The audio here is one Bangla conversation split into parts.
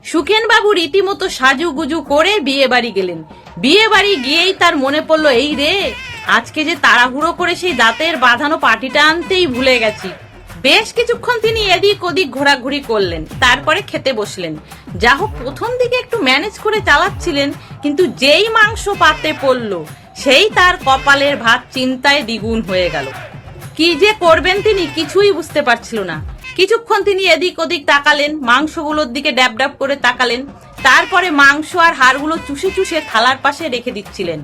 সুখেন বাবু রীতিমতো সাজুগুজু করে বিয়ে বাড়ি গেলেন। বিয়ে বাড়ি গিয়েই তার মনে পড়লো, এই রে, আজকে যে তাড়াহুড়ো করে সেই দাঁতের বাঁধানো পাটিটা আনতেই ভুলে গেছি। বেশ কিছুক্ষণ তিনি এদিক ওদিক ঘোরাঘুরি করলেন, তারপরে খেতে বসলেন। যা হোক, প্রথম দিকে একটু ম্যানেজ করে চালাচ্ছিলেন, কিন্তু যেই মাংস পাতে পড়লো সেই তার কপালের ভাত চিন্তায় দ্বিগুণ হয়ে গেল। কি যে করবেন তিনি কিছুই বুঝতে পারছিল না। কিছুক্ষণ তিনি এদিক ওদিক তাকালেন, মাংসগুলোর দিকে ড্যাব ড্যাব করে তাকালেন, তারপরে মাংস আর হাড়গুলো চুষে চুষে থালার পাশে রেখে দিচ্ছিলেন।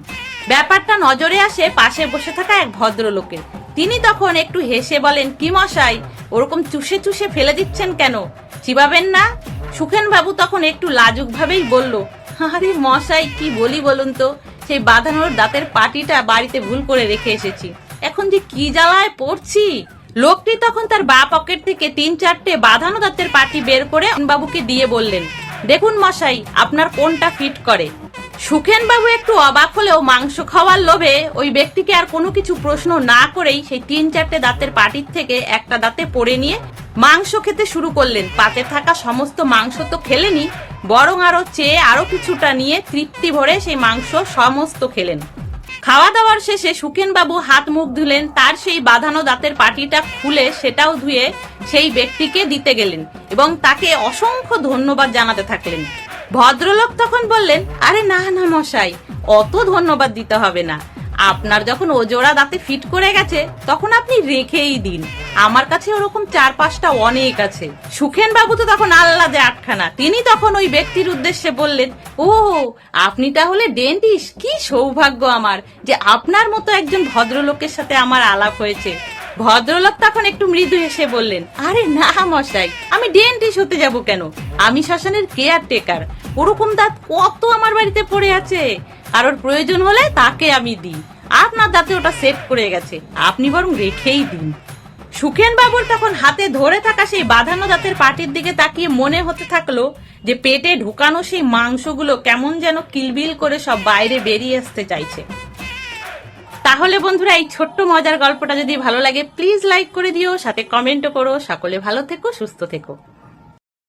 ব্যাপারটা নজরে আসে পাশে বসে থাকা এক ভদ্রলোকের। তিনি তখন একটু হেসে বলেন, কি মশাই, ওরকম চুষে চুষে ফেলে দিচ্ছেন কেন? চিবাবেন না? সুখেন বাবু তখন একটু লাজুক ভাবেই বলল, আরে মশাই, কি বলি বলুন তো, সেই বাঁধানোর দাঁতের পাটিটা বাড়িতে ভুল করে রেখে এসেছি, এখন যে কি জ্বালায় পড়ছি। লোকটি তখন তার বা পকেট থেকে 3-4টে বাঁধানো দাঁতের পাটি বের করে বাবুকে দিয়ে বললেন, দেখুন মশাই, আপনার কোনটা ফিট করে। সুখেন বাবু একটু অবাক হলেও মাংস খাওয়ার লোভে ওই ব্যক্তিকে আর কোনো কিছু প্রশ্ন না করেই সেই 3-4টে দাঁতের পাটির থেকে একটা দাঁতে পড়ে নিয়ে মাংস খেতে শুরু করলেন। পাতে থাকা সমস্ত মাংস তো খেলেনি, বরং আরো চেয়ে আরো কিছুটা নিয়ে তৃপ্তি ভরে সেই মাংস সমস্ত খেলেন। খাওয়া দাওয়ার শেষে সুখেন বাবু হাত মুখ ধুলেন, তার সেই বাঁধানো দাঁতের পাটিটা খুলে সেটাও ধুয়ে সেই ব্যক্তিকে দিতে গেলেন এবং তাকে অসংখ্য ধন্যবাদ জানাতে থাকলেন। ভদ্রলোক তখন বললেন, আরে না না মশাই, অত ধন্যবাদ দিতে হবে না, আপনার যখন ওজোড়া দাঁতে ফিট করে গেছে তখন আপনি রেখেই দিন, আমার কাছে ওরকম 4-5টা অনেক আছে। সুখেন বাবু তো তখন আহ্লাদে আটখানা। তিনি তখন ওই ব্যক্তির উদ্দেশ্যে বললেন, ও, আপনি তাহলে ডেন্টিস্ট? কি সৌভাগ্য আমার যে আপনার মতো একজন ভদ্রলোকের সাথে আমার আলাপ হয়েছে। ভদ্রলোক তখন একটু মৃদু হেসে বললেন, আরে না মশাই, আমি ডেন্টিস্ট হতে যাব কেন, আমি শ্মশানের কেয়ারটেকার। ওরকম দাঁত কত আমার বাড়িতে পড়ে আছে, কারোর প্রয়োজন হলে তাকে আমি দিই। আপনার দাঁতে ওটা সেট করে গেছে, আপনি বরং রেখেই দিন। সুখেন বাবুর তখন হাতে ধরে থাকা সেই বাঁধানো দাঁতের পাটির দিকে তাকিয়ে মনে হতে থাকলো যে পেটে ঢুকানো সেই মাংসগুলো কেমন যেন কিলবিল করে সব বাইরে বেরিয়ে আসতে চাইছে। তাহলে বন্ধুরা, এই ছোট্ট মজার গল্পটা যদি ভালো লাগে প্লিজ লাইক করে দিও, সাথে কমেন্টও করো। সকলে ভালো থেকো, সুস্থ থেকো।